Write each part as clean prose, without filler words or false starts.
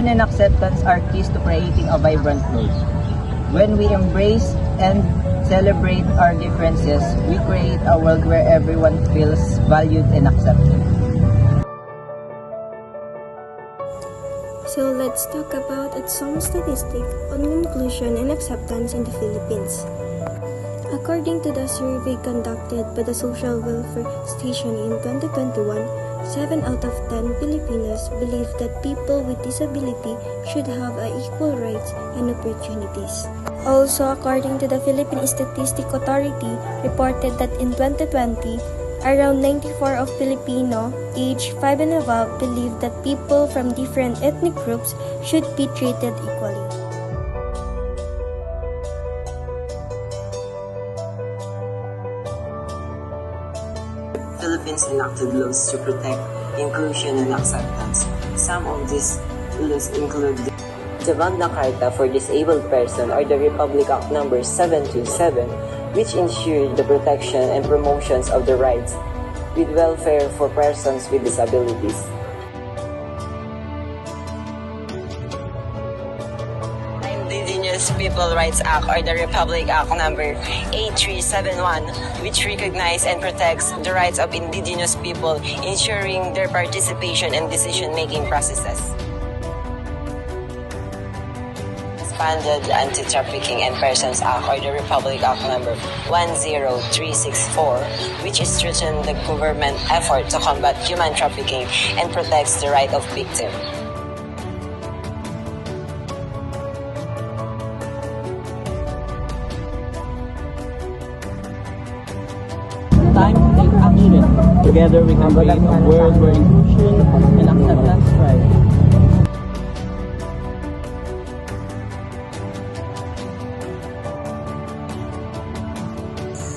Inclusion and acceptance are keys to creating a vibrant world. When we embrace and celebrate our differences, we create a world where everyone feels valued and accepted. So let's talk about some statistics on inclusion and acceptance in the Philippines. According to the survey conducted by the Social Welfare Station in 2021, 7 out of 10 Filipinos believe that people with disability should have equal rights and opportunities. Also, according to the Philippine Statistics Authority, reported that in 2020, around 94% of Filipino aged 5 and above believe that people from different ethnic groups should be treated equally. Philippines enacted laws to protect inclusion and acceptance. Some of these laws include the Magna Carta for Disabled Persons or the Republic Act No. 727, which ensures the protection and promotions of the rights with welfare for persons with disabilities. Indigenous People Rights Act or the Republic Act No. 8371, which recognizes and protects the rights of indigenous people, ensuring their participation in decision-making processes. Expanded Anti-Trafficking and Persons Act or the Republic Act No. 10364, which strengthens the government effort to combat human trafficking and protects the right of victims. Time to take action. Together we can create a world where inclusion and acceptance thrive.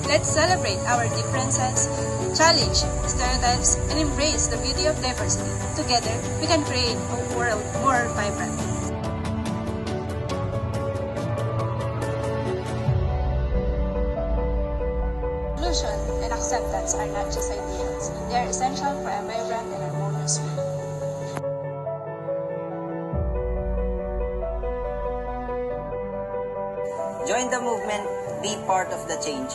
Let's celebrate our differences, challenge stereotypes, and embrace the beauty of diversity. Together, we can create a world more vibrant. Inclusion and acceptance are not just ideals. They are essential for a vibrant and harmonious world. Join the movement, be part of the change.